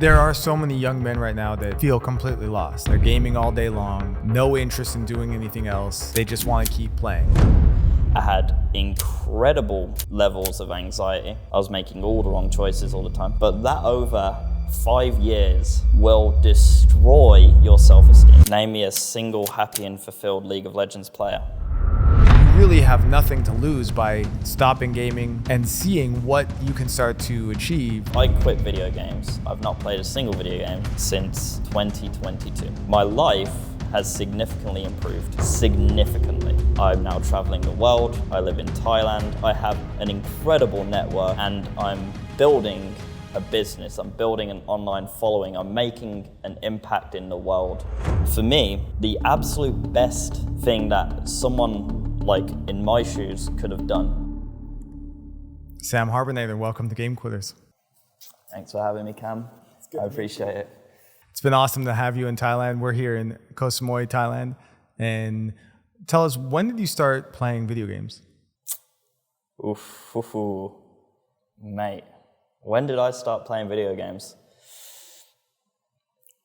There are so many young men right now that feel completely lost. They're gaming all day long, no interest in doing anything else. They just want to keep playing. I had incredible levels of anxiety. I was making all the wrong choices all the time. But that over 5 years will destroy your self-esteem. Name me a single happy and fulfilled League of Legends player. You really have nothing to lose by stopping gaming and seeing what you can start to achieve. I quit video games. I've not played a single video game since 2022. My life has significantly improved, significantly. I'm now traveling the world. I live in Thailand. I have an incredible network and I'm building a business. I'm building an online following. I'm making an impact in the world. For me, the absolute best thing that someone like in my shoes could have done. Sam Harbonator, welcome to Game Quitters. Thanks for having me, Cam. I appreciate it. It's been awesome to have you in Thailand. We're here in Koh Samui, Thailand. And tell us, when did you start playing video games? Mate, when did I start playing video games?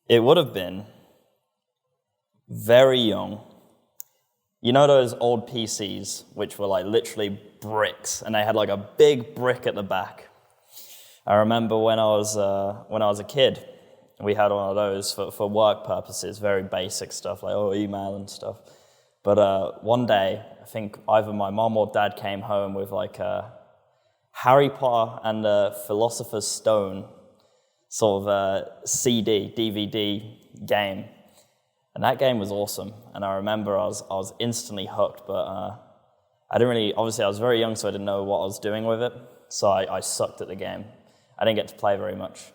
It would have been very young. You know those old PCs, which were like literally bricks, and they had like a big brick at the back. I remember when I was a kid, we had one of those for work purposes, very basic stuff like email and stuff. But one day, I think either my mom or dad came home with like a Harry Potter and the Philosopher's Stone sort of CD, DVD game. And that game was awesome. And I remember I was instantly hooked, but I didn't really, obviously I was very young, so I didn't know what I was doing with it. So I sucked at the game. I didn't get to play very much.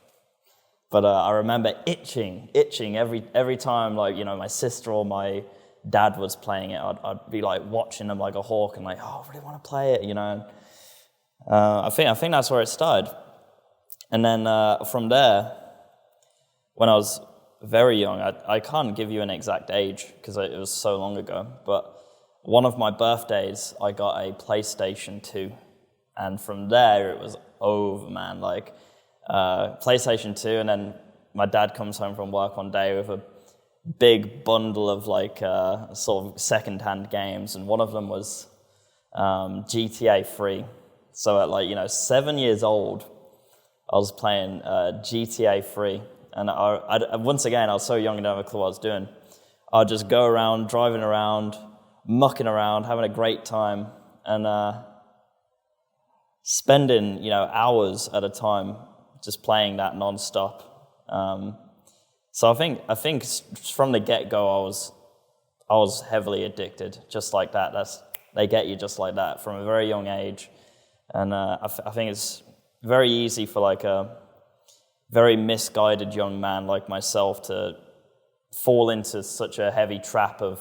But I remember itching every time, like, you know, my sister or my dad was playing it. I'd be like watching them like a hawk and like, oh, I really want to play it, you know. I think that's where it started. And then from there, when I was very young, I can't give you an exact age because it was so long ago, but one of my birthdays, I got a PlayStation 2. And from there, it was over, man. Like, PlayStation 2, and then my dad comes home from work one day with a big bundle of like sort of second-hand games, and one of them was GTA 3. So at like, 7 years old, I was playing GTA 3. And once again, I was so young and didn't have a clue what I was doing. I'd just go around, driving around, mucking around, having a great time, and spending, hours at a time just playing that nonstop. So I think from the get-go, I was heavily addicted, just like that. They get you just like that from a very young age. And I think it's very easy for like a very misguided young man like myself to fall into such a heavy trap of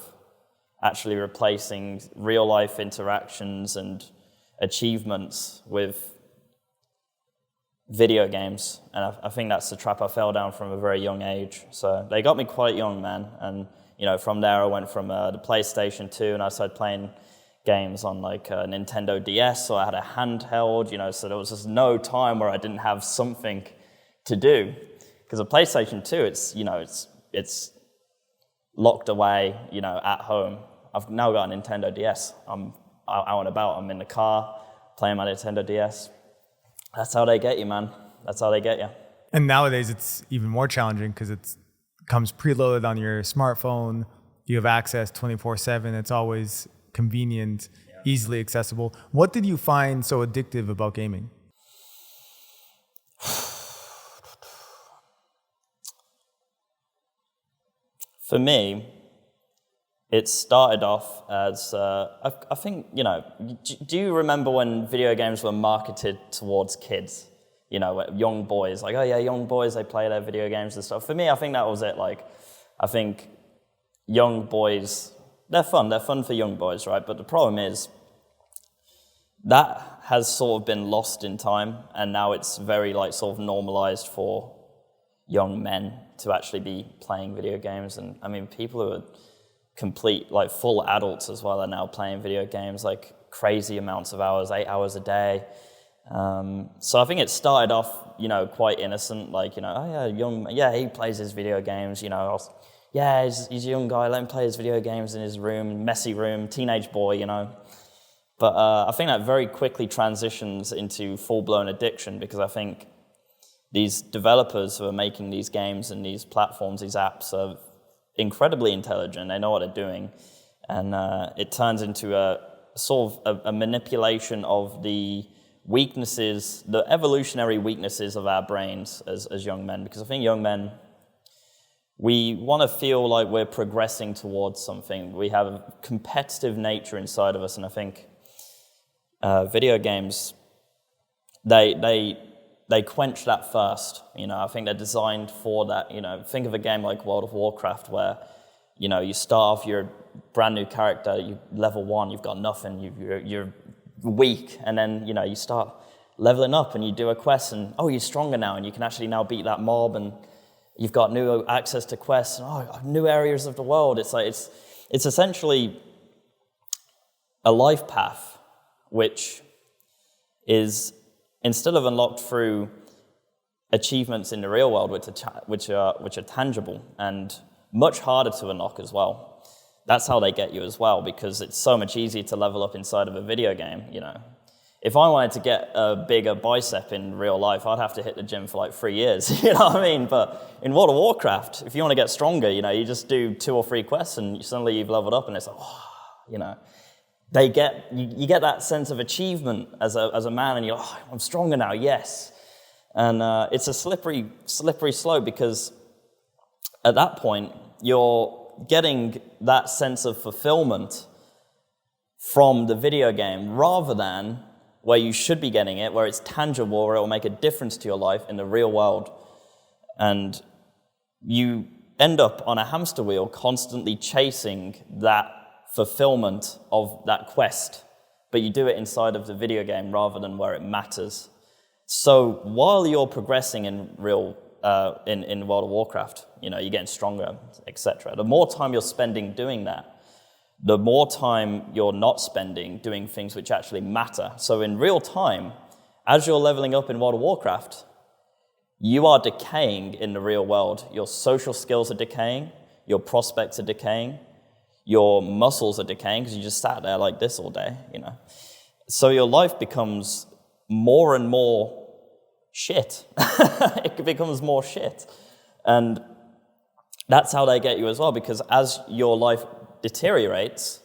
actually replacing real life interactions and achievements with video games. And I think that's the trap I fell down from a very young age. So they got me quite young, man. And, from there I went from the PlayStation 2 and I started playing games on like a Nintendo DS. So I had a handheld, so there was just no time where I didn't have something to do, because a PlayStation 2, it's locked away, at home. I've now got a Nintendo DS. I'm out and about. I'm in the car playing my Nintendo DS. That's how they get you, man. That's how they get you. And nowadays, it's even more challenging because it comes preloaded on your smartphone. You have access 24/7. It's always convenient, easily accessible. What did you find so addictive about gaming? For me, it started off as, I think, do you remember when video games were marketed towards kids? Young boys, like, oh yeah, young boys, they play their video games and stuff. For me, I think that was it. Like, I think young boys, they're fun for young boys, right? But the problem is, that has sort of been lost in time, and now it's very, like, sort of normalized for young men to actually be playing video games. And I mean, people who are complete, like full adults as well are now playing video games, like crazy amounts of hours, 8 hours a day. So I think it started off quite innocent, like, oh yeah, he plays his video games, yeah, he's a young guy, let him play his video games in his room, messy room, teenage boy, But I think that very quickly transitions into full-blown addiction, because I think these developers who are making these games and these platforms, these apps, are incredibly intelligent. They know what they're doing. And it turns into a sort of a manipulation of the weaknesses, the evolutionary weaknesses of our brains as young men. Because I think young men, we want to feel like we're progressing towards something. We have a competitive nature inside of us, and I think video games, they quench that first. I think they're designed for that. Think of a game like World of Warcraft, where you start off, you're a brand new character, you level 1, you've got nothing, you're weak, and then you start leveling up and you do a quest, and you're stronger now, and you can actually now beat that mob, and you've got new access to quests, and new areas of the world. It's like it's essentially a life path, which is, instead of unlocked through achievements in the real world, which are tangible and much harder to unlock as well. That's how they get you as well, because it's so much easier to level up inside of a video game. If I wanted to get a bigger bicep in real life, I'd have to hit the gym for like 3 years. You know what I mean? But in World of Warcraft, if you want to get stronger, you just do 2 or 3 quests, and suddenly you've leveled up, and it's like, you get that sense of achievement as a man, and you're like, I'm stronger now, yes. And it's a slippery slope, because at that point, you're getting that sense of fulfillment from the video game, rather than where you should be getting it, where it's tangible, where it will make a difference to your life in the real world. And you end up on a hamster wheel, constantly chasing that fulfillment of that quest, but you do it inside of the video game rather than where it matters. So while you're progressing in in World of Warcraft, you're getting stronger, etc. The more time you're spending doing that, the more time you're not spending doing things which actually matter. So in real time, as you're leveling up in World of Warcraft, you are decaying in the real world. Your social skills are decaying, your prospects are decaying, your muscles are decaying because you just sat there like this all day, So your life becomes more and more shit. It becomes more shit. And that's how they get you as well, because as your life deteriorates,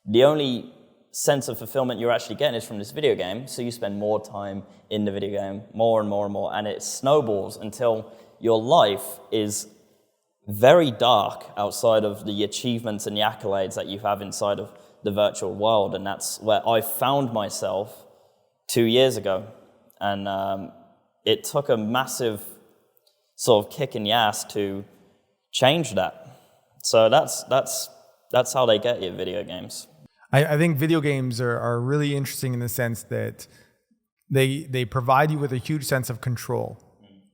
the only sense of fulfillment you're actually getting is from this video game, so you spend more time in the video game, more and more and more, and it snowballs until your life is very dark outside of the achievements and the accolades that you have inside of the virtual world. And that's where I found myself 2 years ago. And it took a massive sort of kick in the ass to change that. So that's how they get you, video games. I think video games are really interesting in the sense that they provide you with a huge sense of control.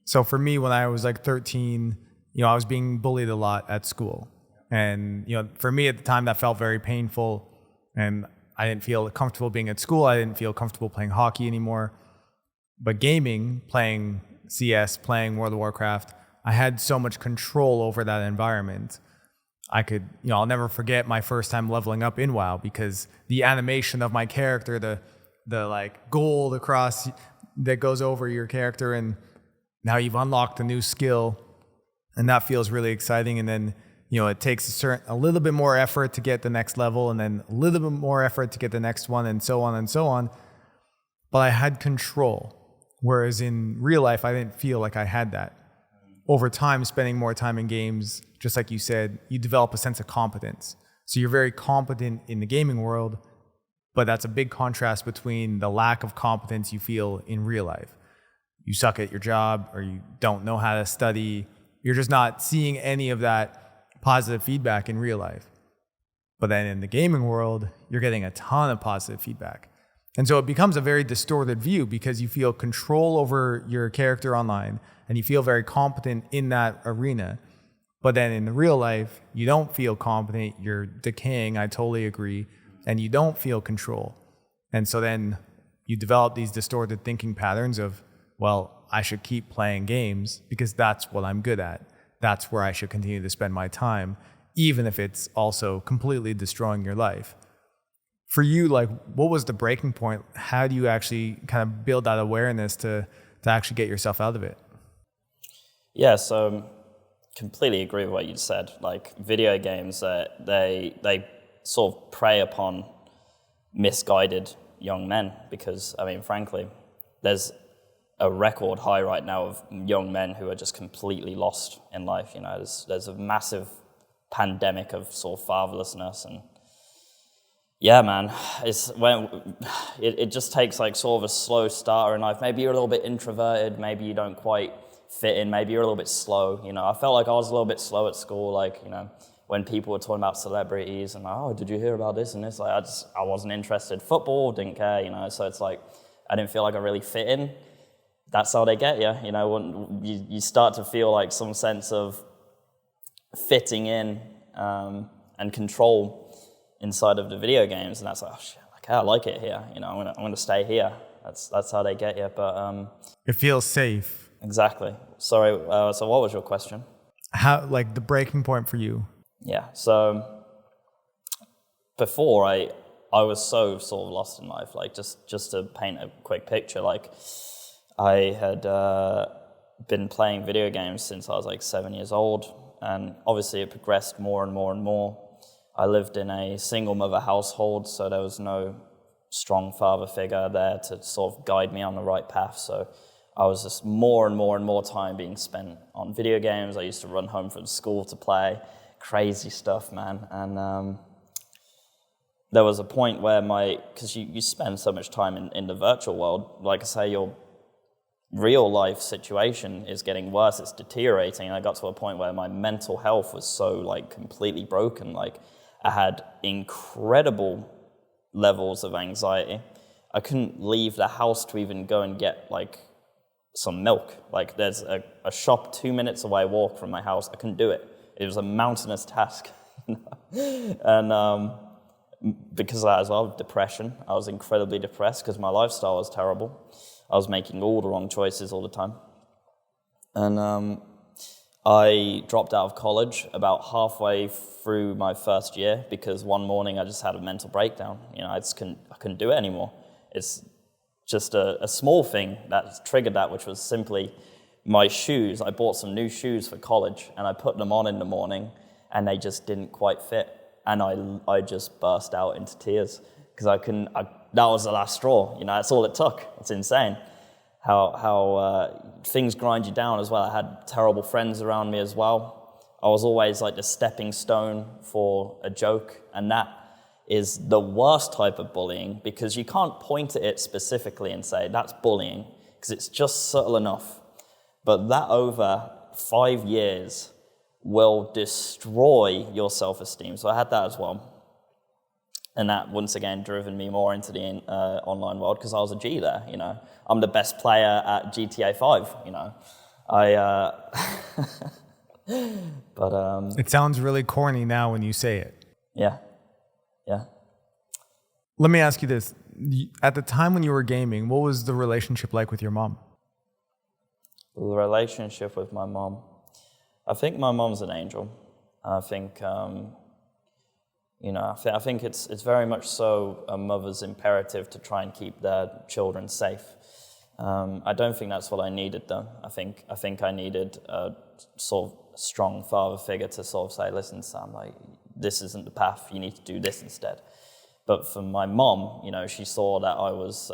So for me, when I was like 13, I was being bullied a lot at school. And, for me at the time, that felt very painful. And I didn't feel comfortable being at school. I didn't feel comfortable playing hockey anymore. But gaming, playing CS, playing World of Warcraft, I had so much control over that environment. I could, I'll never forget my first time leveling up in WoW, because the animation of my character, the like gold across that goes over your character, and now you've unlocked a new skill, and that feels really exciting. And then, it takes a little bit more effort to get the next level, and then a little bit more effort to get the next one, and so on and so on. But I had control. Whereas in real life, I didn't feel like I had that. Over time, spending more time in games, just like you said, you develop a sense of competence. So you're very competent in the gaming world, but that's a big contrast between the lack of competence you feel in real life. You suck at your job, or you don't know how to study. You're just not seeing any of that positive feedback in real life. But then in the gaming world, you're getting a ton of positive feedback. And so it becomes a very distorted view, because you feel control over your character online and you feel very competent in that arena. But then in the real life, you don't feel competent, you're decaying, I totally agree, and you don't feel control. And so then you develop these distorted thinking patterns of, well, I should keep playing games because that's what I'm good at. That's where I should continue to spend my time, even if it's also completely destroying your life. For you, like, what was the breaking point? How do you actually kind of build that awareness to actually get yourself out of it? Yeah, so completely agree with what you said. Like, video games, they sort of prey upon misguided young men because, I mean, frankly, there's a record high right now of young men who are just completely lost in life. You know, there's a massive pandemic of sort of fatherlessness, and yeah, man, it just takes like sort of a slow starter in life. Maybe you're a little bit introverted, maybe you don't quite fit in, maybe you're a little bit slow. You know, I felt like I was a little bit slow at school, like, you know, when people were talking about celebrities and like, oh, did you hear about this and this? Like, I wasn't interested. Football, didn't care, you know, so it's like, I didn't feel like I really fit in. That's how they get you, you know, when you start to feel like some sense of fitting in and control inside of the video games, and that's like, oh shit, okay, I like it here, you know, I'm gonna stay here. That's how they get you, but it feels safe. Exactly. Sorry. So what was your question? How, like, the breaking point for you? Yeah. So before I was so sort of lost in life. Like, just to paint a quick picture, like, I had been playing video games since I was like 7 years old, and obviously it progressed more and more and more. I lived in a single mother household, so there was no strong father figure there to sort of guide me on the right path. So I was just more and more and more time being spent on video games. I used to run home from school to play. Crazy stuff, man. And there was a point where because you spend so much time in the virtual world, like I say, your real life situation is getting worse, it's deteriorating. And I got to a point where my mental health was so like completely broken. Like, I had incredible levels of anxiety. I couldn't leave the house to even go and get like some milk. Like, there's a shop 2 minutes away walk from my house. I couldn't do it. It was a mountainous task. And because of that as well, depression. I was incredibly depressed because my lifestyle was terrible. I was making all the wrong choices all the time. And I dropped out of college about halfway through my first year because one morning I just had a mental breakdown. You know, I couldn't do it anymore. It's just a small thing that triggered that, which was simply my shoes. I bought some new shoes for college, and I put them on in the morning, and they just didn't quite fit. And I just burst out into tears because that was the last straw. You know, that's all it took. It's insane how things grind you down as well. I had terrible friends around me as well. I was always like the stepping stone for a joke, and that is the worst type of bullying because you can't point at it specifically and say that's bullying because it's just subtle enough. But that over 5 years will destroy your self-esteem. So I had that as well. And that, once again, driven me more into the online world because I was a G there, you know. I'm the best player at GTA 5, you know. But it sounds really corny now when you say it. Yeah. Let me ask you this. At the time when you were gaming, what was the relationship like with your mom? The relationship with my mom. I think my mom's an angel. I think, you know, I think it's very much so a mother's imperative to try and keep their children safe. I don't think that's what I needed, though. I think I needed a sort of strong father figure to sort of say, listen, Sam, like, this isn't the path. You need to do this instead. But for my mom, you know, she saw that I was.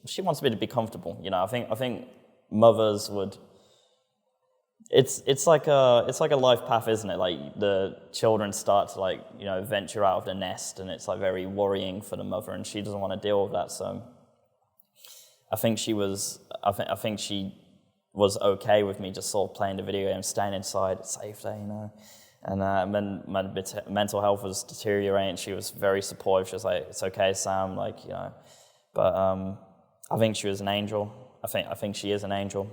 She wants me to be comfortable. You know, I think mothers would. It's like a life path, isn't it? Like, the children start to, like, you know, venture out of the nest, and it's like very worrying for the mother, and she doesn't want to deal with that. So I think she was okay with me just sort of playing the video game, staying inside, it's safe there, you know. And when my mental health was deteriorating, she was very supportive. She was like, "It's okay, Sam," like, you know. But I think she was an angel. I think she is an angel.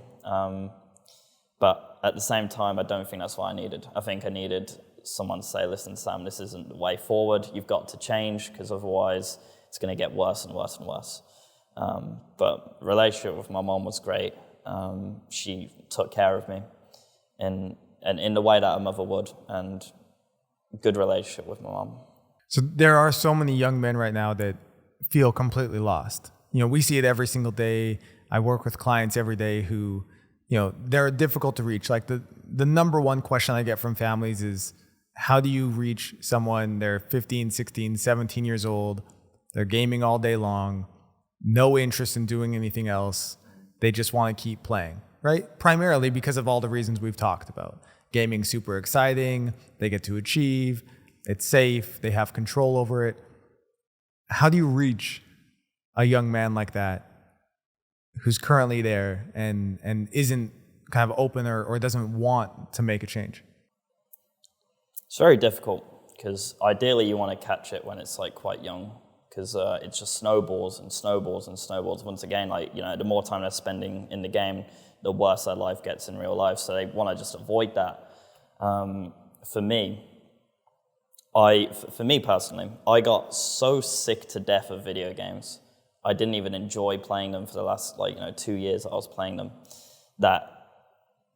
But at the same time, I don't think that's what I needed. I think I needed someone to say, "Listen, Sam, this isn't the way forward. You've got to change because otherwise it's going to get worse and worse and worse." But relationship with my mom was great. She took care of me in the way that a mother would, and good relationship with my mom. So there are so many young men right now that feel completely lost. We see it every single day. I work with clients every day who, they're difficult to reach. Like the number one question I get from families is, how do you reach someone? They're 15, 16, 17 years old. They're gaming all day long, no interest in doing anything else. They just want to keep playing, right? Primarily because of all the reasons we've talked about. Gaming's super exciting. They get to achieve. It's safe. They have control over it. How do you reach a young man like that who's currently there and isn't kind of open or doesn't want to make a change? It's very difficult because ideally you want to catch it when it's like quite young, because it just snowballs and snowballs and snowballs. Once again, the more time they're spending in the game, the worse their life gets in real life. So they want to just avoid that. For me personally, I got so sick to death of video games. I didn't even enjoy playing them for the last 2 years that I was playing them, that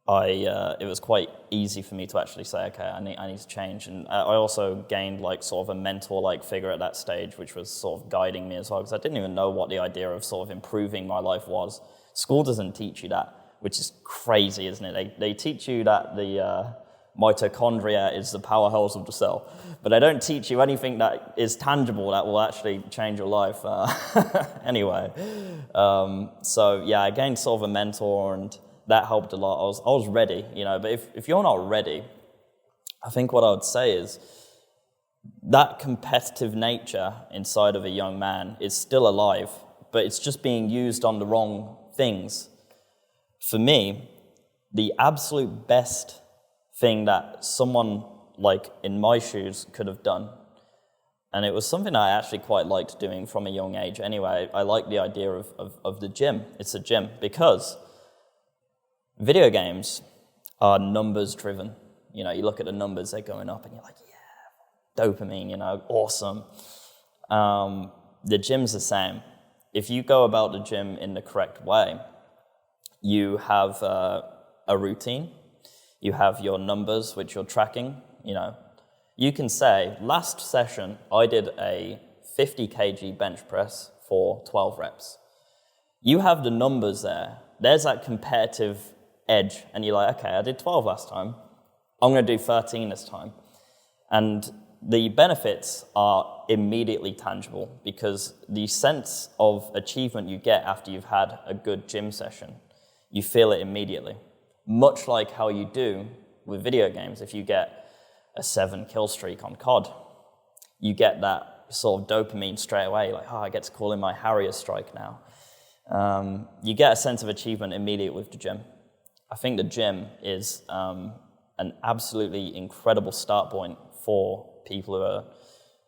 it was quite easy for me to actually say, okay, I need to change. And I also gained sort of a mentor figure at that stage, which was sort of guiding me as well, because I didn't even know what the idea of sort of improving my life was. School doesn't teach you that, which is crazy, isn't it? They teach you that the mitochondria is the powerhouse of the cell, but they don't teach you anything that is tangible that will actually change your life. Anyway, so yeah, I gained sort of a mentor, and that helped a lot. I was ready, but if you're not ready, I think what I would say is that competitive nature inside of a young man is still alive, but it's just being used on the wrong things. For me, the absolute best thing that someone in my shoes could have done, and it was something I actually quite liked doing from a young age anyway. I like the idea of the gym. It's a gym because video games are numbers driven. You look at the numbers, they're going up and you're like, yeah, dopamine, awesome. The gym's the same. If you go about the gym in the correct way, you have a routine, you have your numbers which you're tracking. You can say, last session I did a 50 kg bench press for 12 reps. You have the numbers there. There's that competitive edge, and you're like, okay, I did 12 last time, I'm going to do 13 this time. And the benefits are immediately tangible, because the sense of achievement you get after you've had a good gym session, you feel it immediately. Much like how you do with video games. If you get a 7 kill streak on COD, you get that sort of dopamine straight away, I get to call in my Harrier strike now. You get a sense of achievement immediate with the gym. I think the gym is an absolutely incredible start point for people who are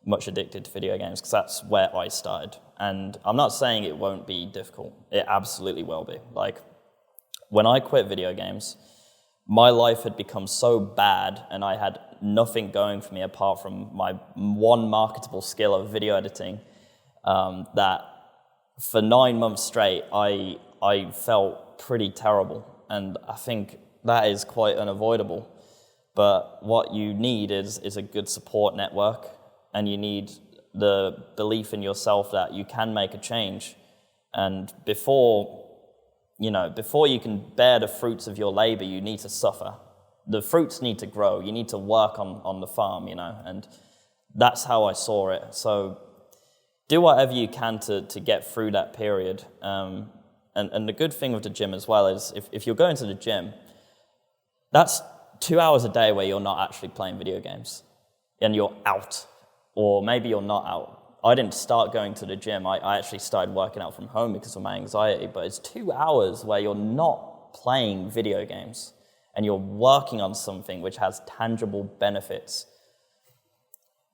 much addicted to video games, because that's where I started. And I'm not saying it won't be difficult. It absolutely will be. When I quit video games, my life had become so bad and I had nothing going for me apart from my one marketable skill of video editing, that for 9 months straight, I felt pretty terrible. And I think that is quite unavoidable. But what you need is a good support network, and you need the belief in yourself that you can make a change. And before you can bear the fruits of your labor, you need to suffer. The fruits need to grow. You need to work on the farm, and that's how I saw it. So do whatever you can to get through that period. And the good thing with the gym as well is if you're going to the gym, that's 2 hours a day where you're not actually playing video games and you're out, or maybe you're not out. I didn't start going to the gym. I actually started working out from home because of my anxiety, but it's 2 hours where you're not playing video games and you're working on something which has tangible benefits.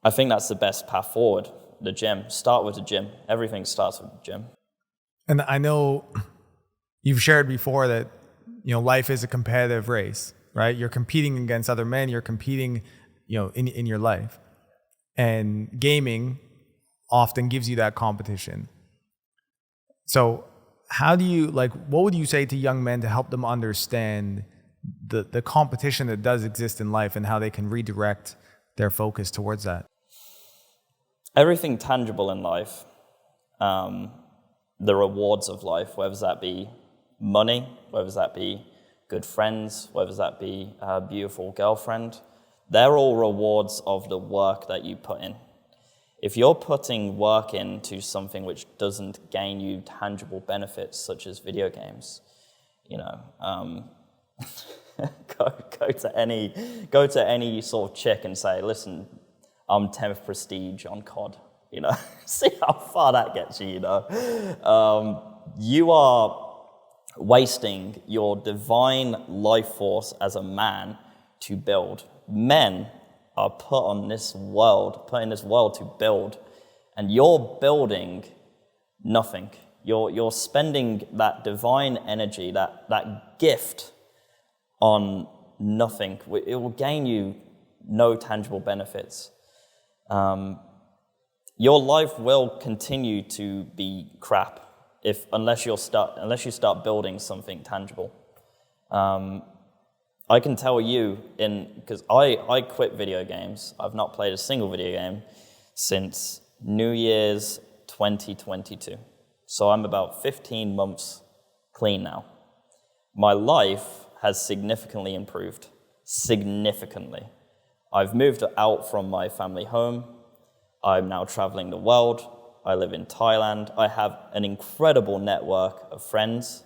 I think that's the best path forward, the gym. Start with the gym. Everything starts with the gym. And I know you've shared before that, life is a competitive race, right? You're competing against other men. You're competing, in your life. And gaming often gives you that competition. So how do you, like, what would you say to young men to help them understand the competition that does exist in life and how they can redirect their focus towards that? Everything tangible in life, the rewards of life, whether that be money, whether that be good friends, whether that be a beautiful girlfriend, they're all rewards of the work that you put in. If you're putting work into something which doesn't gain you tangible benefits, such as video games, go to any sort of chick and say, listen, I'm 10th prestige on COD, see how far that gets you, you are wasting your divine life force as a man to build. Men are put in this world to build, and you're building nothing. You're spending that divine energy, that gift on nothing. It will gain you no tangible benefits. Your life will continue to be crap unless you start building something tangible. I can tell you, because I quit video games. I've not played a single video game since New Year's 2022. So I'm about 15 months clean now. My life has significantly improved. Significantly. I've moved out from my family home. I'm now traveling the world. I live in Thailand. I have an incredible network of friends,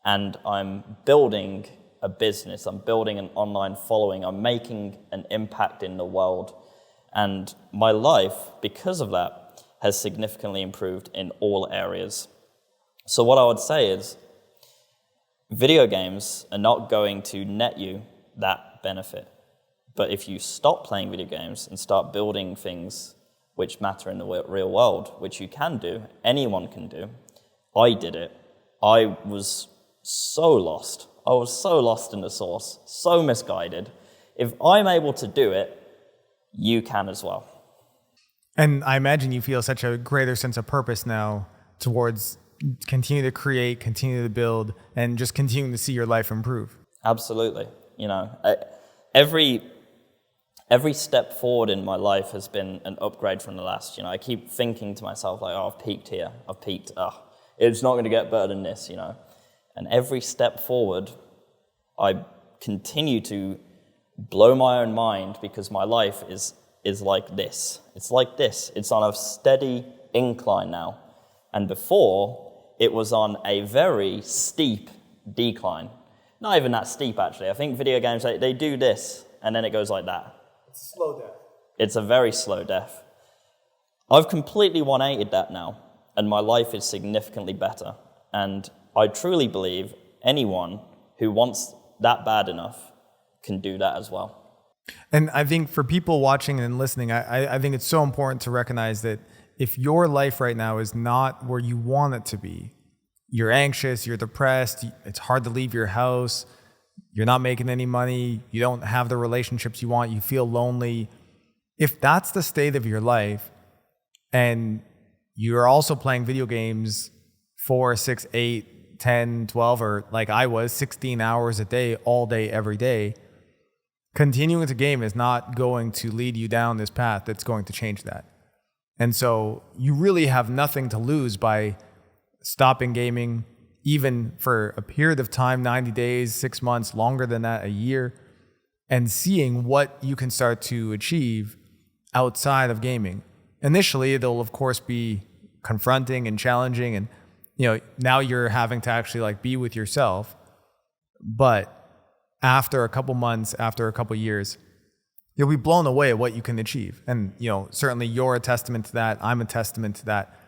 and I'm building a business. I'm building an online following. I'm making an impact in the world. And my life, because of that, has significantly improved in all areas. So what I would say is, video games are not going to net you that benefit. But if you stop playing video games and start building things which matter in the real world, which you can do, anyone can do. I did it. I was so lost. I was so lost in the sauce, so misguided. If I'm able to do it, you can as well. And I imagine you feel such a greater sense of purpose now towards continue to create, continue to build, and just continuing to see your life improve. Absolutely. Every step forward in my life has been an upgrade from the last. I keep thinking to myself, like, I've peaked here. I've peaked. It's not going to get better than this, And every step forward, I continue to blow my own mind because my life is like this. It's like this. It's on a steady incline now. And before, it was on a very steep decline. Not even that steep, actually. I think video games, they do this, and then it goes like that. It's slow death. It's a very slow death. I've completely 180'd that now, and my life is significantly better. And I truly believe anyone who wants that bad enough can do that as well. And I think for people watching and listening, I think it's so important to recognize that if your life right now is not where you want it to be, you're anxious, you're depressed, it's hard to leave your house, you're not making any money, you don't have the relationships you want, you feel lonely. If that's the state of your life, and you're also playing video games 4, 6, 8, 10, 12, or like I was, 16 hours a day, all day, every day, continuing to game is not going to lead you down this path that's going to change that. And so you really have nothing to lose by stopping gaming, even for a period of time, 90 days, 6 months, longer than that, a year, and seeing what you can start to achieve outside of gaming. Initially, it'll of course be confronting and challenging, and now you're having to actually like be with yourself. But after a couple months, after a couple years, you'll be blown away at what you can achieve. And certainly you're a testament to that. I'm a testament to that.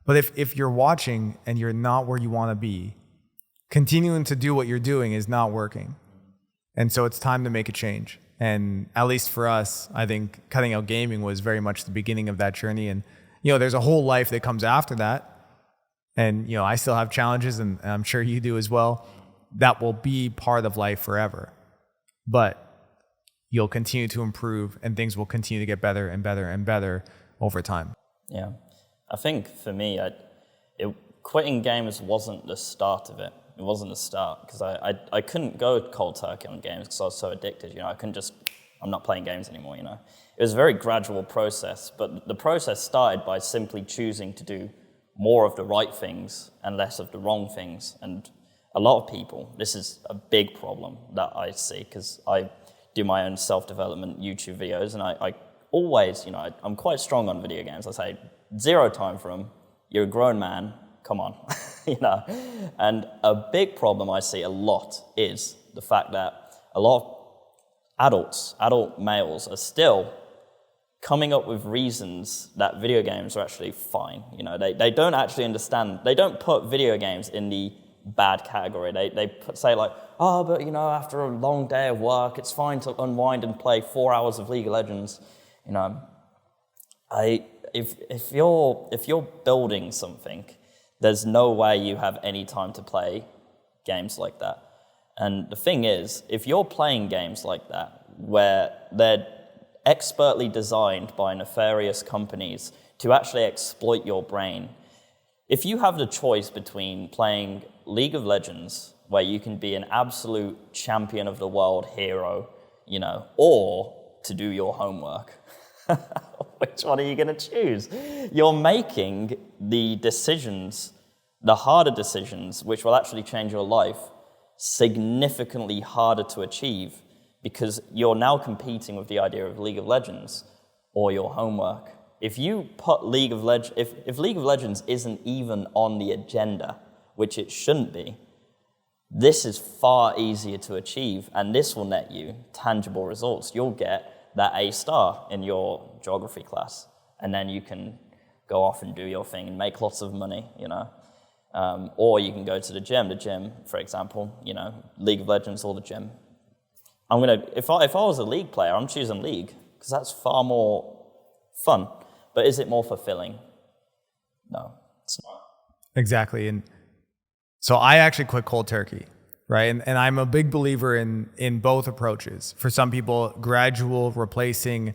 But if you're watching and you're not where you want to be, continuing to do what you're doing is not working. And so it's time to make a change. And at least for us, I think cutting out gaming was very much the beginning of that journey. And, there's a whole life that comes after that. And, I still have challenges, and I'm sure you do as well. That will be part of life forever. But you'll continue to improve, and things will continue to get better and better and better over time. Yeah. I think for me, quitting games wasn't the start of it. It wasn't the start, because I couldn't go cold turkey on games because I was so addicted. I couldn't just, I'm not playing games anymore. It was a very gradual process, but the process started by simply choosing to do more of the right things and less of the wrong things. And a lot of people, this is a big problem that I see, because I do my own self-development YouTube videos, and I always, I'm quite strong on video games. I say, 0 time for them. You're a grown man, come on, And a big problem I see a lot is the fact that a lot of adult males are still coming up with reasons that video games are actually fine. They don't actually understand. They don't put video games in the bad category. They say like, oh, but after a long day of work, it's fine to unwind and play 4 hours of League of Legends. If you're building something, there's no way you have any time to play games like that. And the thing is, if you're playing games like that, where they're expertly designed by nefarious companies to actually exploit your brain, if you have the choice between playing League of Legends, where you can be an absolute champion of the world hero, or to do your homework, which one are you going to choose? You're making the decisions, the harder decisions, which will actually change your life, significantly harder to achieve, because you're now competing with the idea of League of Legends or your homework. If you put League of Legends, if League of Legends isn't even on the agenda, which it shouldn't be, this is far easier to achieve, and this will net you tangible results. You'll get that A star in your geography class, and then you can go off and do your thing and make lots of money, or you can go to the gym, for example, League of Legends or the gym. If I was a League player, I'm choosing League, because that's far more fun. But is it more fulfilling? No, it's not. Exactly. And so I actually quit cold turkey, right? And I'm a big believer in both approaches. For some people, gradual replacing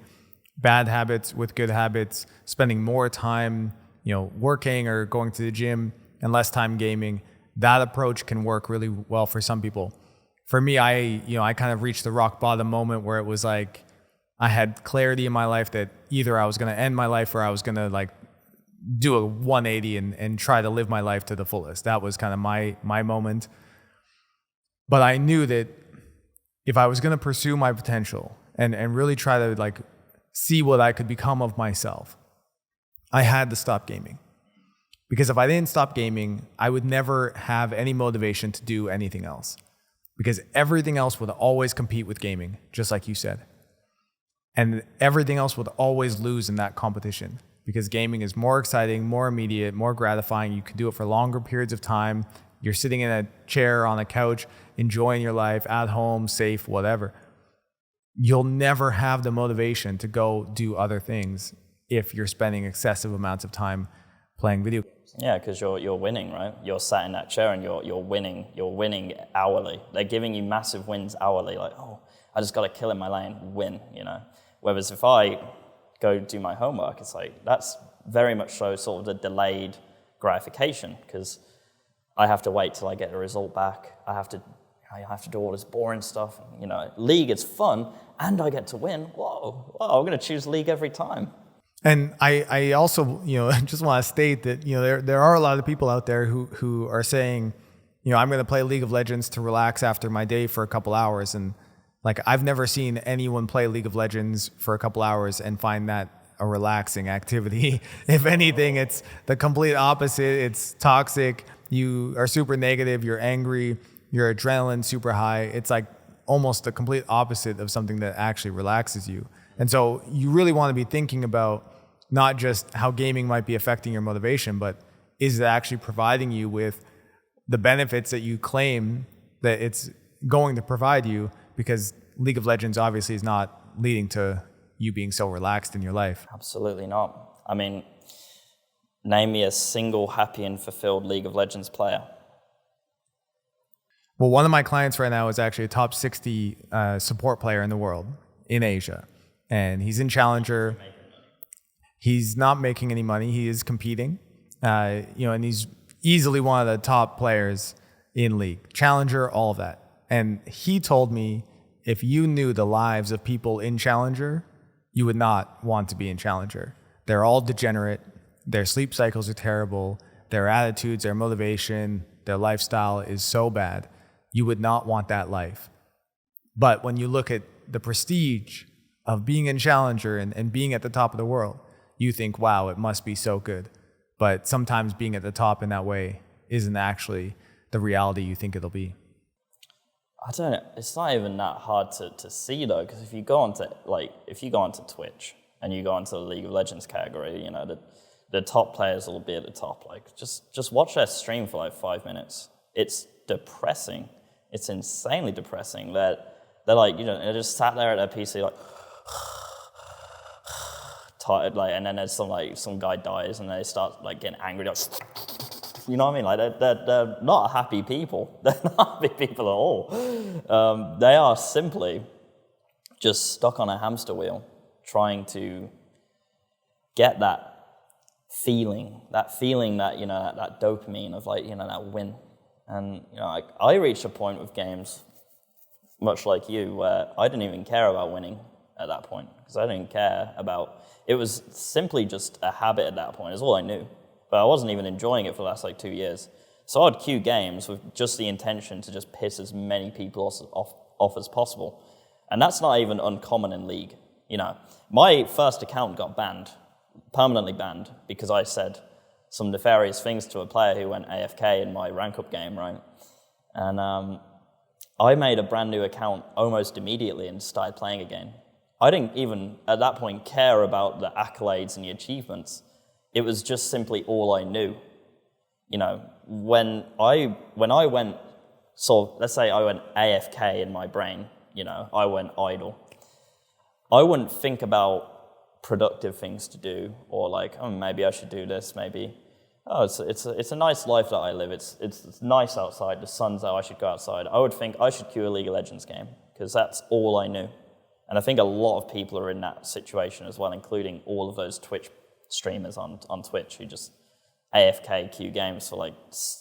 bad habits with good habits, spending more time, working or going to the gym and less time gaming. That approach can work really well for some people. For me, I kind of reached the rock bottom moment where it was like I had clarity in my life that either I was going to end my life or I was going to do a 180 and try to live my life to the fullest. That was kind of my moment. But I knew that if I was going to pursue my potential and really try to see what I could become of myself, I had to stop gaming. Because if I didn't stop gaming, I would never have any motivation to do anything else. Because everything else would always compete with gaming, just like you said. And everything else would always lose in that competition, because gaming is more exciting, more immediate, more gratifying. You can do it for longer periods of time. You're sitting in a chair on a couch, enjoying your life, at home, safe, whatever. You'll never have the motivation to go do other things if you're spending excessive amounts of time playing video games. Yeah, because you're winning, right? You're sat in that chair and you're winning hourly. They're giving you massive wins hourly, like, oh, I just got to kill in my lane, win, Whereas if I go do my homework, it's like, that's very much so sort of the delayed gratification, because I have to wait till I get the result back. I have to do all this boring stuff. League is fun, and I get to win. Whoa, I'm going to choose League every time. And I also, just want to state that, there are a lot of people out there who are saying, I'm going to play League of Legends to relax after my day for a couple hours. And I've never seen anyone play League of Legends for a couple hours and find that a relaxing activity. If anything, it's the complete opposite. It's toxic. You are super negative. You're angry. Your adrenaline super high. It's almost the complete opposite of something that actually relaxes you. And so you really want to be thinking about not just how gaming might be affecting your motivation, but is it actually providing you with the benefits that you claim that it's going to provide you? Because League of Legends obviously is not leading to you being so relaxed in your life. Absolutely not. I mean, name me a single happy and fulfilled League of Legends player. Well, one of my clients right now is actually a top 60 support player in the world in Asia. And he's in Challenger. He's not making any money. He is competing, and he's easily one of the top players in league, challenger, all of that. And he told me if you knew the lives of people in challenger, you would not want to be in challenger. They're all degenerate. Their sleep cycles are terrible. Their attitudes, their motivation, their lifestyle is so bad. You would not want that life. But when you look at the prestige of being in challenger and being at the top of the world, you think, wow, it must be so good. But sometimes being at the top in that way isn't actually the reality you think it'll be. I don't know. It's not even that hard to see though, because if you go onto Twitch and you go into the League of Legends category, you know, the top players will be at the top. Like just watch their stream for like 5 minutes. It's depressing. It's insanely depressing. They're like, you know, they're just sat there at their PC like tired, like, and then there's some guy dies and they start like getting angry. Like, you know what I mean? Like they're not happy people. They're not happy people at all. They are simply just stuck on a hamster wheel, trying to get that feeling that, you know, that dopamine of like, you know, that win. And, you know, like I reached a point with games, much like you, where I didn't even care about winning at that point, because I didn't care about, it was simply just a habit at that point, is all I knew. But I wasn't even enjoying it for the last like 2 years. So I'd queue games with just the intention to just piss as many people off as possible. And that's not even uncommon in League. You know, my first account got banned, permanently banned, because I said some nefarious things to a player who went AFK in my rank up game, right? And I made a brand new account almost immediately and started playing again. I didn't even, at that point, care about the accolades and the achievements. It was just simply all I knew. You know, when I went, so let's say I went AFK in my brain, you know, I went idle. I wouldn't think about productive things to do, or like, oh, maybe I should do this, maybe, oh, it's a nice life that I live, it's nice outside, the sun's out, I should go outside. I would think I should queue a League of Legends game, because that's all I knew. And I think a lot of people are in that situation as well, including all of those Twitch streamers on Twitch who just AFK queue games for like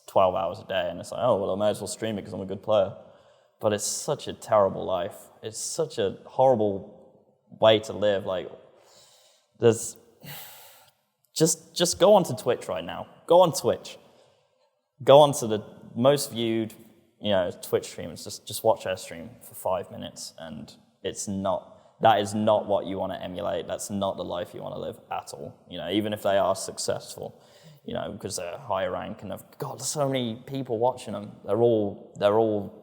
12 hours a day, and it's like, oh, well, I may as well stream it because I'm a good player. But it's such a terrible life. It's such a horrible way to live. Like, there's just go onto Twitch right now. Go on Twitch. Go onto the most viewed, you know, Twitch streamers. Just watch their stream for 5 minutes, and that is not what you want to emulate. That's not the life you want to live at all. You know, even if they are successful, you know, because they're higher rank and have got so many people watching them, they're all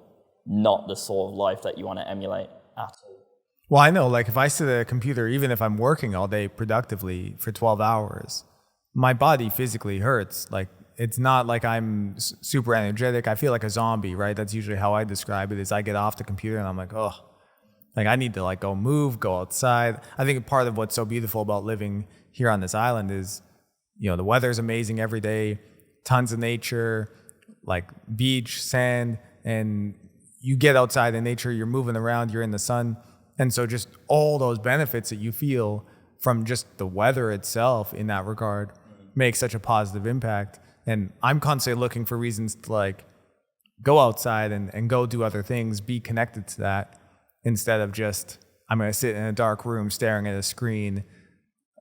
not the sort of life that you want to emulate at all. Well, I know, like if I sit at a computer, even if I'm working all day productively for 12 hours, my body physically hurts. Like, it's not like I'm super energetic. I feel like a zombie, right? That's usually how I describe it, is I get off the computer and I'm like, oh, like I need to like go move, go outside. I think part of what's so beautiful about living here on this island is, you know, the weather's amazing every day, tons of nature, like beach, sand, and you get outside in nature, you're moving around, you're in the sun. And so just all those benefits that you feel from just the weather itself in that regard make such a positive impact. And I'm constantly looking for reasons to like go outside and go do other things, be connected to that, instead of just, I'm going to sit in a dark room staring at a screen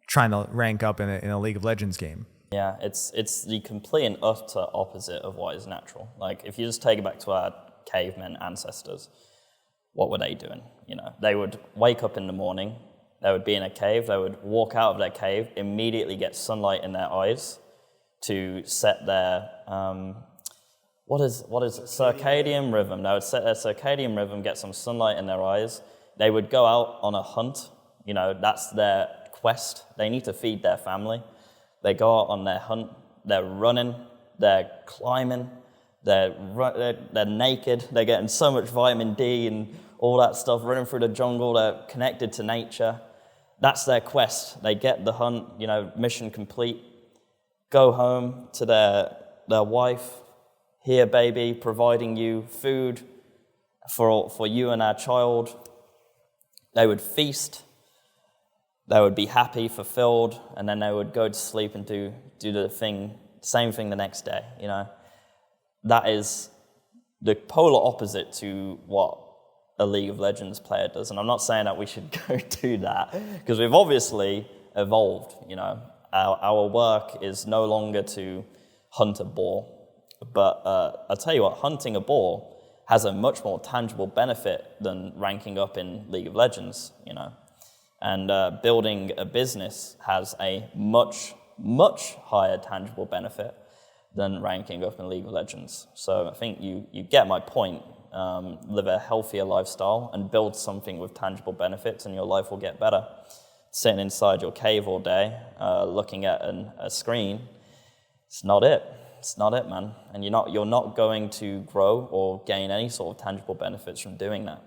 trying to rank up in a League of Legends game. Yeah, it's the complete and utter opposite of what is natural. Like, if you just take it back to our cavemen ancestors, what were they doing? You know, they would wake up in the morning, they would be in a cave, they would walk out of their cave, immediately get sunlight in their eyes to set their, what is it? Circadian rhythm. They would set their circadian rhythm, get some sunlight in their eyes. They would go out on a hunt. You know, that's their quest. They need to feed their family. They go out on their hunt. They're running. They're climbing. They're naked. They're getting so much vitamin D and all that stuff, running through the jungle. They're connected to nature. That's their quest. They get the hunt, you know, mission complete. Go home to their wife. Here, baby, providing you food for you and our child. They would feast. They would be happy, fulfilled, and then they would go to sleep and do the thing Same thing the next day, you know. That is the polar opposite to what a League of Legends player does. And I'm not saying that we should go do that, because we've obviously evolved, you know. Our work is no longer to hunt a boar. But I'll tell you what, hunting a boar has a much more tangible benefit than ranking up in League of Legends, you know. And building a business has a much, much higher tangible benefit than ranking up in League of Legends. So I think you get my point. Live a healthier lifestyle and build something with tangible benefits, and your life will get better. Sitting inside your cave all day, looking at a screen, it's not it. It's not it, man. And you're not going to grow or gain any sort of tangible benefits from doing that.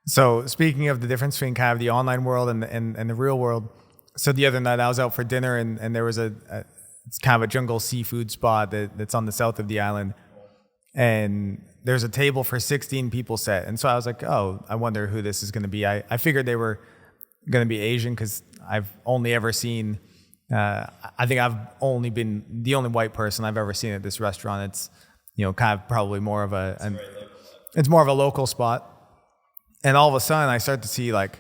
So speaking of the difference between kind of the online world and the real world, so the other night I was out for dinner and there was it's kind of a jungle seafood spot that's on the south of the island, and there's a table for 16 people set. And so I was like, oh, I wonder who this is going to be. I figured they were going to be Asian because I've only ever seen. I think I've only been the only white person I've ever seen at this restaurant. It's, you know, kind of probably more of it's more of a local spot. And all of a sudden I start to see like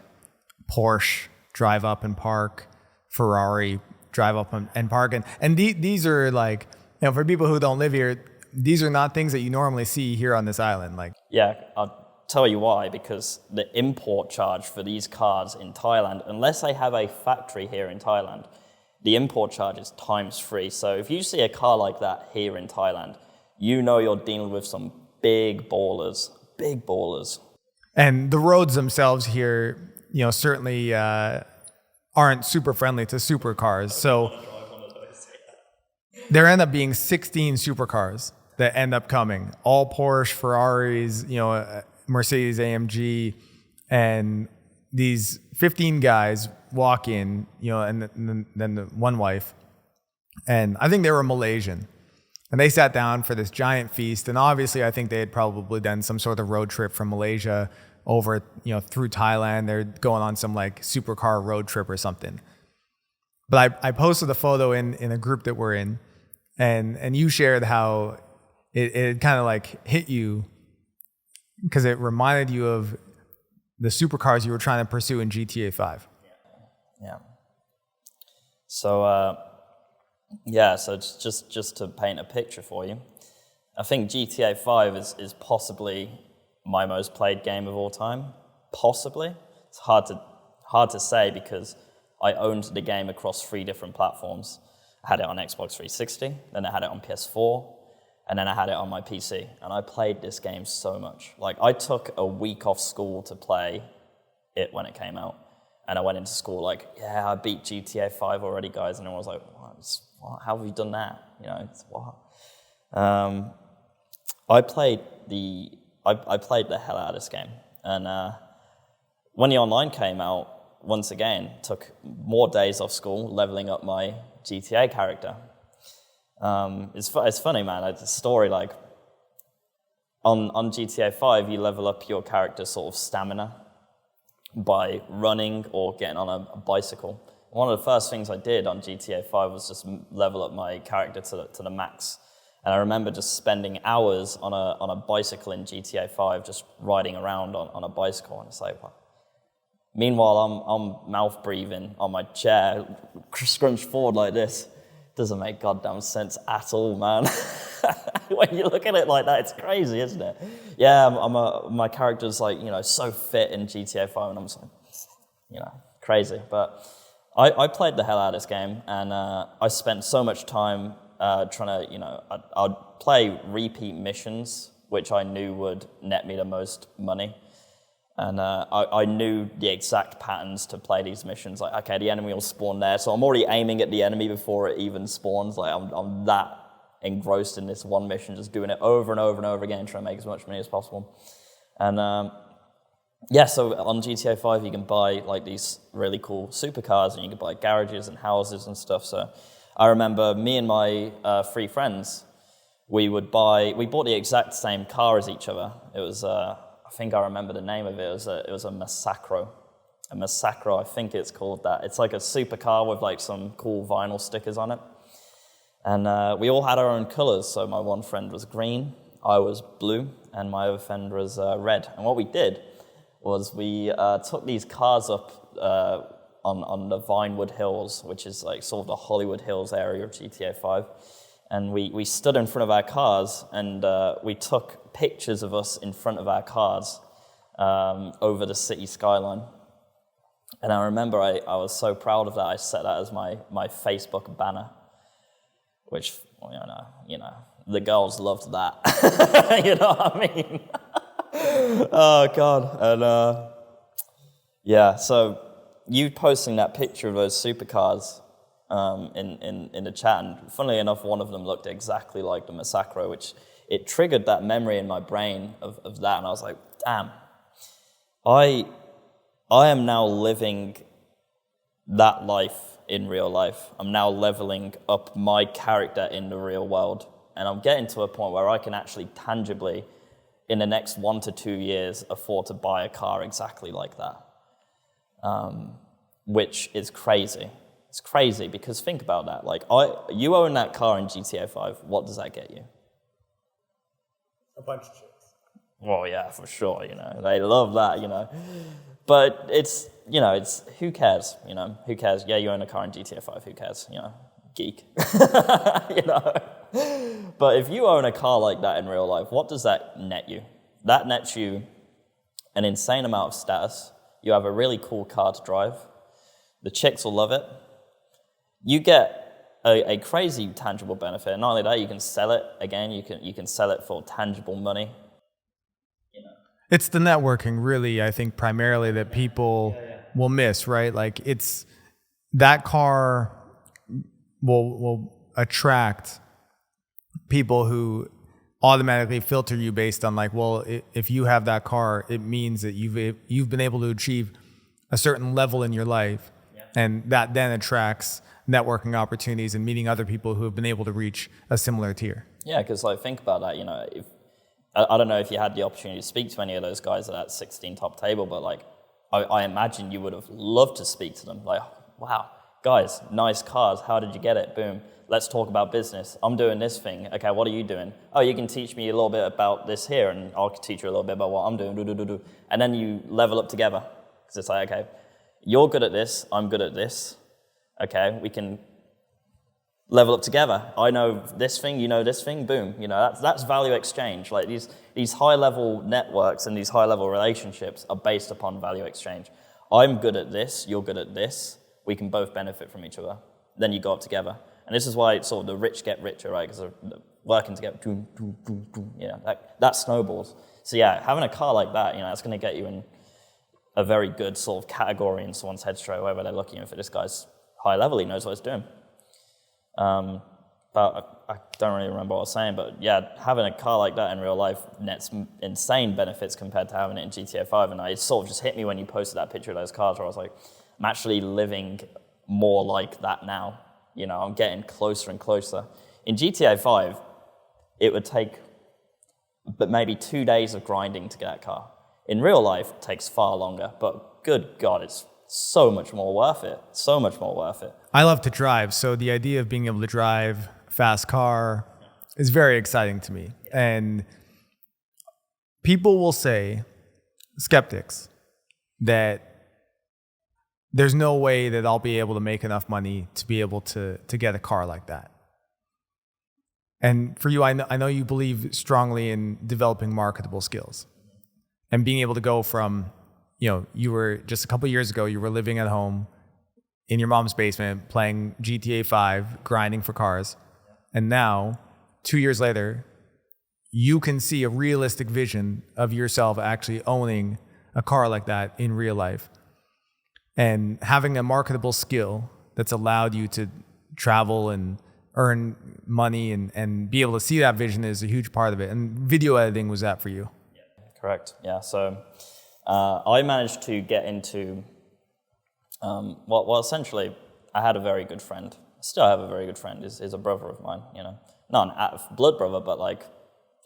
Porsche drive up and park, Ferrari drive up and park. And these are like, you know, for people who don't live here, these are not things that you normally see here on this island. Like, yeah, I'll tell you why, because the import charge for these cars in Thailand, unless they have a factory here in Thailand, the import charge is ×3. So if you see a car like that here in Thailand, you know you're dealing with some big ballers. And the roads themselves here, you know, certainly aren't super friendly to supercars. So there end up being 16 supercars that end up coming, all Porsche, Ferraris, you know, Mercedes AMG, and these 15 guys walk in, you know, and then the one wife, and I think they were Malaysian, and they sat down for this giant feast. And obviously I think they had probably done some sort of road trip from Malaysia over, you know, through Thailand. They're going on some like supercar road trip or something. But I posted a photo in a group that we're in, and you shared how it kind of like hit you because it reminded you of the supercars you were trying to pursue in GTA 5. Yeah. So, so just to paint a picture for you, I think GTA 5 is possibly my most played game of all time. Possibly. It's hard to say because I owned the game across 3 different platforms. I had it on Xbox 360, then I had it on PS4, and then I had it on my PC. And I played this game so much. Like, I took a week off school to play it when it came out. And I went into school like, yeah, I beat GTA 5 already, guys. And everyone was like, what? How have you done that? You know, it's what? I played the hell out of this game. And when the online came out, once again, took more days off school, leveling up my GTA character. It's funny, man. It's a story like, on GTA 5, you level up your character's sort of stamina by running or getting on a bicycle. One of the first things I did on GTA 5 was just level up my character to the max. And I remember just spending hours on a bicycle in GTA 5, just riding around on a bicycle, and it's like, what? Meanwhile, I'm mouth breathing on my chair, scrunched forward like this. Doesn't make goddamn sense at all, man. When you look at it like that, it's crazy, isn't it? Yeah, my character's like, you know, so fit in GTA 5, and I'm just like, you know, crazy. But I played the hell out of this game, and I spent so much time trying to, you know, I'd play repeat missions, which I knew would net me the most money. And I knew the exact patterns to play these missions. Like, okay, the enemy will spawn there, so I'm already aiming at the enemy before it even spawns. Like, I'm that engrossed in this one mission, just doing it over and over and over again, trying to make as much money as possible. And so on GTA 5, you can buy like these really cool supercars, and you can buy garages and houses and stuff. So I remember me and my 3 friends, we bought the exact same car as each other. It was I think I remember the name of it. It was a Massacro. A Massacro, I think it's called that. It's like a supercar with like some cool vinyl stickers on it. And we all had our own colors. So my one friend was green, I was blue, and my other friend was red. And what we did was we took these cars up on the Vinewood Hills, which is like sort of the Hollywood Hills area of GTA 5. And we stood in front of our cars, and we took pictures of us in front of our cars over the city skyline. And I remember I was so proud of that. I set that as my Facebook banner, which, well, you know, the girls loved that. You know what I mean? Oh, God. And yeah, so you posting that picture of those supercars in the chat, and funnily enough, one of them looked exactly like the Massacro, which it triggered that memory in my brain of that, and I was like, damn, I am now living that life in real life. I'm now leveling up my character in the real world, and I'm getting to a point where I can actually tangibly, in the next 1 to 2 years, afford to buy a car exactly like that, which is crazy. It's crazy because think about that. Like, you own that car in GTA 5. What does that get you? A bunch of chicks. Well, yeah, for sure. You know, they love that. You know, but it's who cares? You know, who cares? Yeah, you own a car in GTA 5. Who cares? You know, geek. You know, but if you own a car like that in real life, what does that net you? That nets you an insane amount of status. You have a really cool car to drive. The chicks will love it. You get a crazy tangible benefit. Not only that, you can sell it. Again, you can sell it for tangible money. You know. It's the networking, really, I think, primarily that people will miss, right? Like, it's that car will attract people who automatically filter you based on, like, well, if you have that car, it means that you've been able to achieve a certain level in your life, and that then attracts networking opportunities and meeting other people who have been able to reach a similar tier. Yeah, because like think about that. You know, if I don't know if you had the opportunity to speak to any of those guys at that 16 top table, but like I imagine you would have loved to speak to them. Like, wow, guys, nice cars. How did you get it? Boom. Let's talk about business. I'm doing this thing. Okay, what are you doing? Oh, you can teach me a little bit about this here, and I'll teach you a little bit about what I'm doing. And then you level up together. Because it's like, okay, you're good at this. I'm good at this. Okay, we can level up together. I know this thing, you know this thing, boom. You know, that's value exchange. Like these high-level networks and these high-level relationships are based upon value exchange. I'm good at this, you're good at this. We can both benefit from each other. Then you go up together. And this is why it's sort of the rich get richer, right? Because they're working together, boom, boom, boom, boom. You know, that snowballs. So yeah, having a car like that, you know, it's going to get you in a very good sort of category in someone's head straight away where they're looking for this guy's high level, he knows what he's doing. But I don't really remember what I was saying, but yeah, having a car like that in real life nets insane benefits compared to having it in GTA 5, and it sort of just hit me when you posted that picture of those cars where I was like, I'm actually living more like that now. You know, I'm getting closer and closer. In GTA 5, it would take but maybe 2 days of grinding to get that car. In real life, it takes far longer, but good God, it's so much more worth it. So much more worth it. I love to drive, so the idea of being able to drive a fast car is very exciting to me. And people will say, skeptics, that there's no way that I'll be able to make enough money to be able to get a car like that. And for you, I know you believe strongly in developing marketable skills and being able to go from, you know, you were just a couple of years ago, you were living at home in your mom's basement playing GTA 5, grinding for cars. And now, 2 years later, you can see a realistic vision of yourself actually owning a car like that in real life. And having a marketable skill that's allowed you to travel and earn money and be able to see that vision is a huge part of it. And video editing was that for you? Yeah, correct. Yeah. So I managed to get into, well, essentially, I had a very good friend. I still have a very good friend. He's a brother of mine, you know. Not an blood brother, but like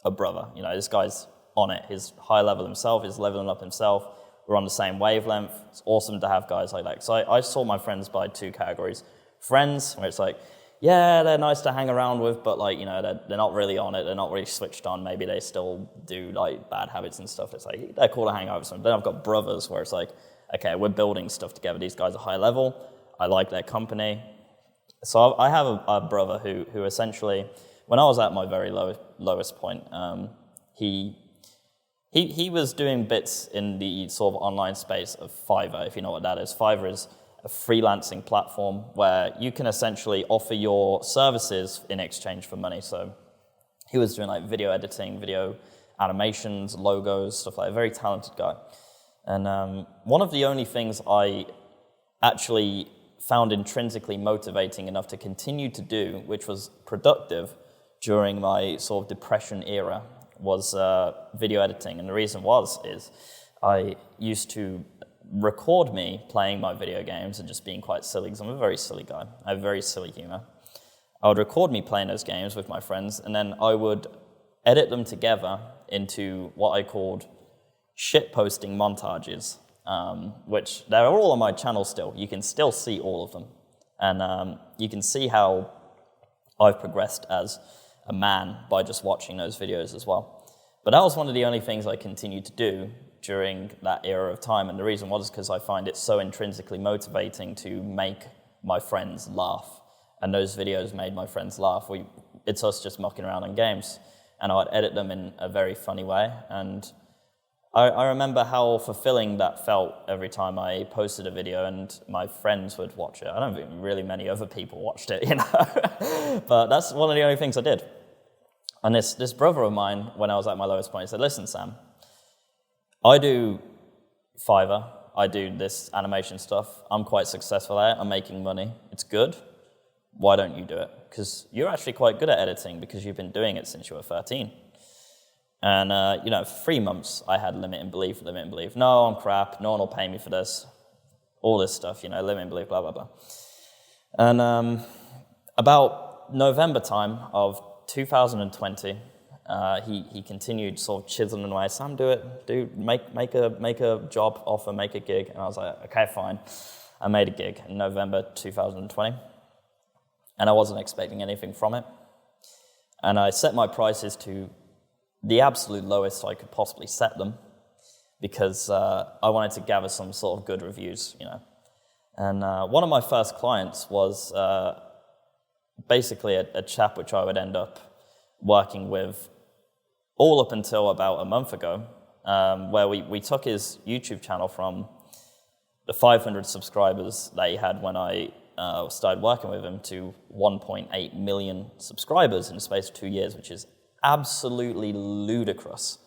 a brother. You know, this guy's on it. He's high level himself. He's leveling up himself. We're on the same wavelength. It's awesome to have guys like that. So I saw my friends by two categories. Friends, where it's like, yeah, they're nice to hang around with, but like, you know, they're not really on it. They're not really switched on. Maybe they still do like bad habits and stuff. It's like, they're cool to hang out with. Then I've got brothers where it's like, okay, we're building stuff together. These guys are high level. I like their company. So I have a brother who essentially, when I was at my very lowest point, he was doing bits in the sort of online space of Fiverr, if you know what that is. Fiverr is a freelancing platform where you can essentially offer your services in exchange for money. So he was doing like video editing, video animations, logos, stuff like that. Very talented guy. And one of the only things I actually found intrinsically motivating enough to continue to do, which was productive during my sort of depression era, was video editing. And the reason is I used to record me playing my video games and just being quite silly, because I'm a very silly guy. I have very silly humor. I would record me playing those games with my friends, and then I would edit them together into what I called shitposting montages, which they're all on my channel still. You can still see all of them. And you can see how I've progressed as a man by just watching those videos as well. But that was one of the only things I continued to do during that era of time. And the reason was because I find it so intrinsically motivating to make my friends laugh. And those videos made my friends laugh. It's us just mucking around on games. And I'd edit them in a very funny way. And I remember how fulfilling that felt every time I posted a video and my friends would watch it. I don't think really many other people watched it, you know. But that's one of the only things I did. And this brother of mine, when I was at my lowest point, he said, listen, Sam, I do Fiverr, I do this animation stuff, I'm quite successful at it, I'm making money, it's good, why don't you do it? Because you're actually quite good at editing because you've been doing it since you were 13. And, you know, for 3 months, I had limit and belief. No, I'm crap, no one will pay me for this, all this stuff, you know, limit and belief, blah, blah, blah. And about November time of 2020, he continued sort of chiseling away. Sam, do it. Make a job offer, make a gig. And I was like, okay, fine. I made a gig in November 2020, and I wasn't expecting anything from it. And I set my prices to the absolute lowest I could possibly set them, because I wanted to gather some sort of good reviews, you know. And one of my first clients was basically a chap which I would end up working with all up until about a month ago, where we took his YouTube channel from the 500 subscribers that he had when I started working with him to 1.8 million subscribers in the space of 2 years, which is absolutely ludicrous.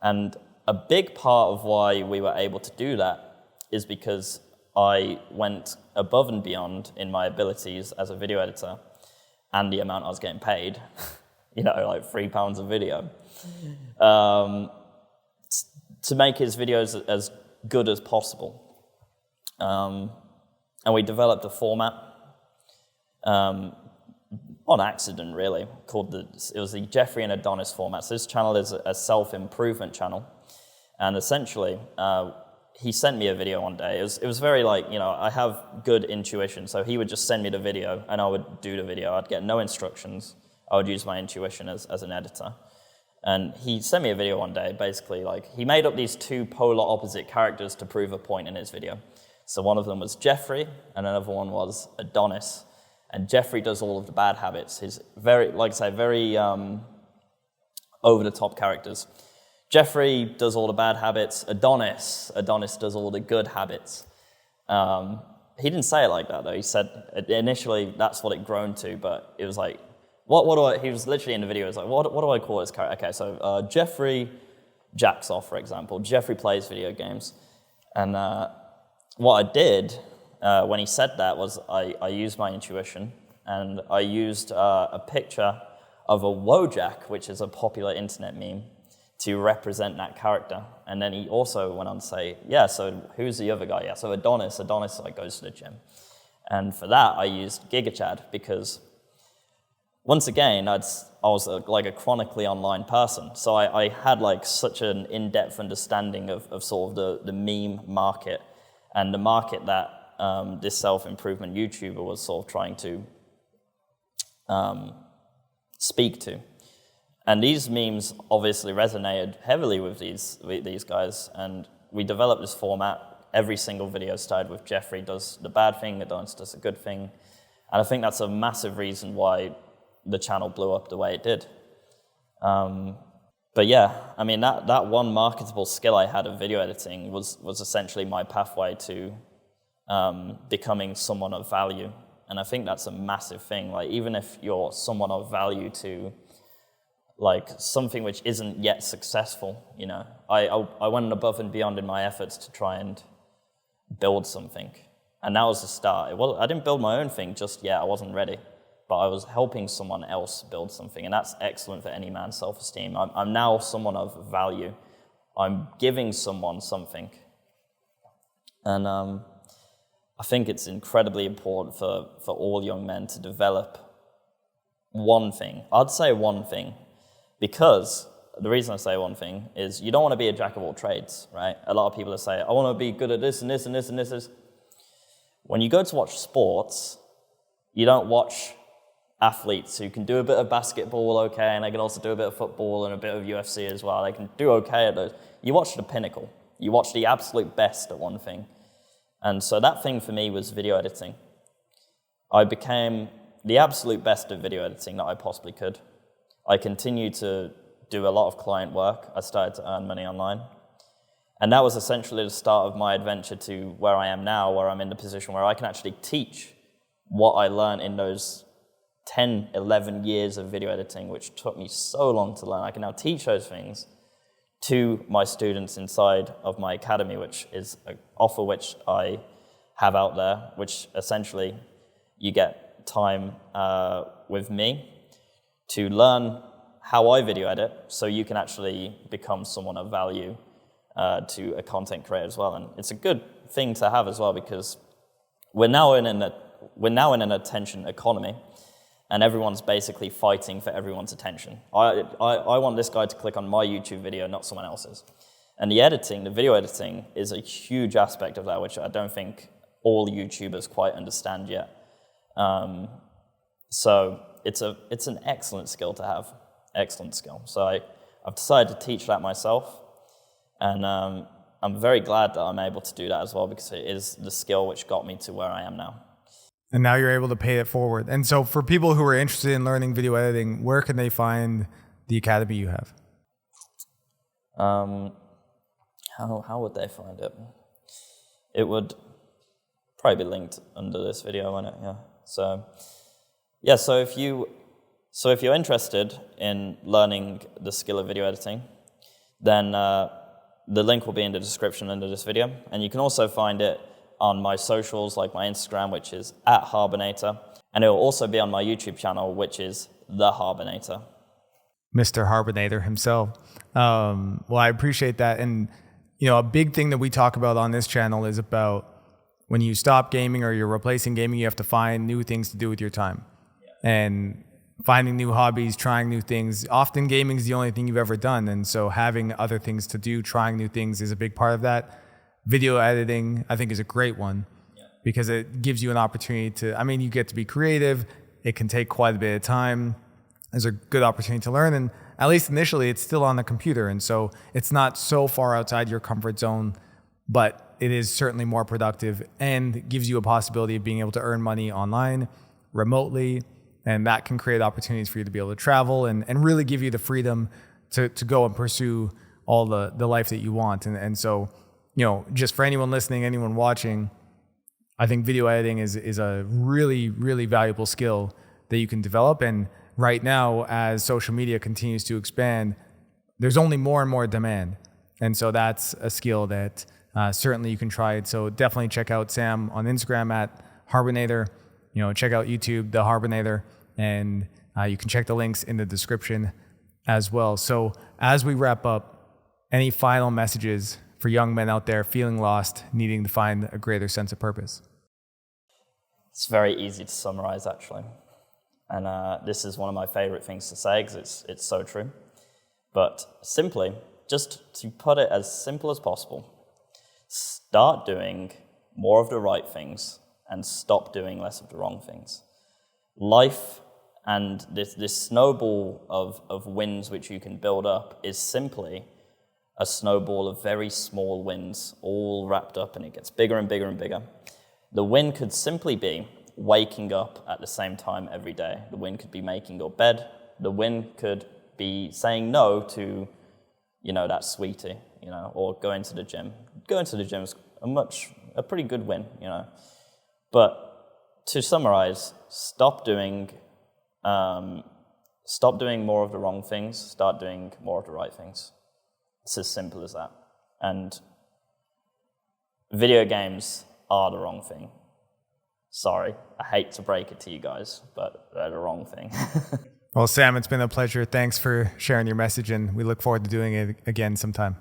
And a big part of why we were able to do that is because I went above and beyond in my abilities as a video editor and the amount I was getting paid, you know, like £3 a video, to make his videos as good as possible. And we developed a format, on accident really, it was the Jeffrey and Adonis format. So this channel is a self-improvement channel. And essentially, he sent me a video one day. It was very like, you know, I have good intuition. So he would just send me the video and I would do the video. I'd get no instructions. I would use my intuition as an editor. And he sent me a video one day, basically like, he made up these two polar opposite characters to prove a point in his video. So one of them was Jeffrey and another one was Adonis. And Jeffrey does all of the bad habits. He's very, like I say, very over-the-top characters. Jeffrey does all the bad habits. Adonis does all the good habits. He didn't say it like that, though. He said, initially, that's what it grown to, but it was like, what do I, he was literally in the video, he was like, what do I call this character? Okay, so Jeffrey jacks off, for example. Jeffrey plays video games. And what I did when he said that was I used my intuition, and I used a picture of a Wojak, which is a popular internet meme, to represent that character. And then he also went on to say, yeah, so who's the other guy? Yeah, so Adonis like goes to the gym. And for that, I used GigaChad, because once again, I was like a chronically online person. So I had like such an in-depth understanding of sort of the meme market, and the market that this self-improvement YouTuber was sort of trying to speak to. And these memes obviously resonated heavily with these guys, and we developed this format. Every single video started with Jeffrey does the bad thing, Adonis does the good thing, and I think that's a massive reason why the channel blew up the way it did. But yeah, I mean, that one marketable skill I had of video editing was essentially my pathway to becoming someone of value. And I think that's a massive thing. Like, even if you're someone of value to like something which isn't yet successful, you know, I went above and beyond in my efforts to try and build something. And that was the start. I didn't build my own thing just yet, I wasn't ready. But I was helping someone else build something, and that's excellent for any man's self-esteem. I'm now someone of value. I'm giving someone something. And I think it's incredibly important for all young men to develop one thing. I'd say one thing, because the reason I say one thing is you don't want to be a jack of all trades, right? A lot of people say, I want to be good at this and this and this and this. When you go to watch sports, you don't watch athletes who can do a bit of basketball okay, and they can also do a bit of football and a bit of UFC as well. They can do okay at those. You watch the pinnacle. You watch the absolute best at one thing. And so that thing for me was video editing. I became the absolute best at video editing that I possibly could. I continued to do a lot of client work. I started to earn money online. And that was essentially the start of my adventure to where I am now, where I'm in the position where I can actually teach what I learned in those 10, 11 years of video editing, which took me so long to learn. I can now teach those things to my students inside of my academy, which is an offer which I have out there, which essentially you get time with me to learn how I video edit, so you can actually become someone of value to a content creator as well. And it's a good thing to have as well, because we're now in an attention economy, and everyone's basically fighting for everyone's attention. I want this guy to click on my YouTube video, not someone else's. And the video editing, is a huge aspect of that, which I don't think all YouTubers quite understand yet. So it's an excellent skill to have, excellent skill. So I've decided to teach that myself, and I'm very glad that I'm able to do that as well, because it is the skill which got me to where I am now. And now you're able to pay it forward. And so for people who are interested in learning video editing, where can they find the academy you have? How would they find it? It would probably be linked under this video, won't it? Yeah. So if you're interested in learning the skill of video editing, then the link will be in the description under this video, and you can also find it on my socials, like my Instagram, which is @harbonator, and it will also be on my YouTube channel, which is The Harbonator. Mr. Harbonator himself. Well, I appreciate that. And, you know, a big thing that we talk about on this channel is about when you stop gaming or you're replacing gaming, you have to find new things to do with your time. Yeah. And finding new hobbies, trying new things. Often gaming is the only thing you've ever done. And so having other things to do, trying new things is a big part of that. Video editing, I think, is a great one, because it gives you an opportunity to, you get to be creative. It can take quite a bit of time. There's a good opportunity to learn. And at least initially, it's still on the computer. And so it's not so far outside your comfort zone, but it is certainly more productive and gives you a possibility of being able to earn money online, remotely. And that can create opportunities for you to be able to travel and really give you the freedom to go and pursue all the life that you want. And so, you know, just for anyone listening, anyone watching, I think video editing is a really, really valuable skill that you can develop. And right now, as social media continues to expand, there's only more and more demand. And so that's a skill that certainly you can try it. So definitely check out Sam on Instagram @harbonator. You know, check out YouTube, The Harbonator, and you can check the links in the description as well. So as we wrap up, any final messages for young men out there feeling lost, needing to find a greater sense of purpose? It's very easy to summarize, actually. And this is one of my favorite things to say, because it's so true. But simply, just to put it as simple as possible, start doing more of the right things and stop doing less of the wrong things. Life And this snowball of wins which you can build up is simply a snowball of very small wins, all wrapped up, and it gets bigger and bigger and bigger. The win could simply be waking up at the same time every day. The win could be making your bed. The win could be saying no to, that sweetie, or going to the gym. Going to the gym is a pretty good win, But to summarize, stop doing more of the wrong things, start doing more of the right things. It's as simple as that. And video games are the wrong thing. Sorry, I hate to break it to you guys, but they're the wrong thing. Well, Sam, it's been a pleasure. Thanks for sharing your message, and we look forward to doing it again sometime.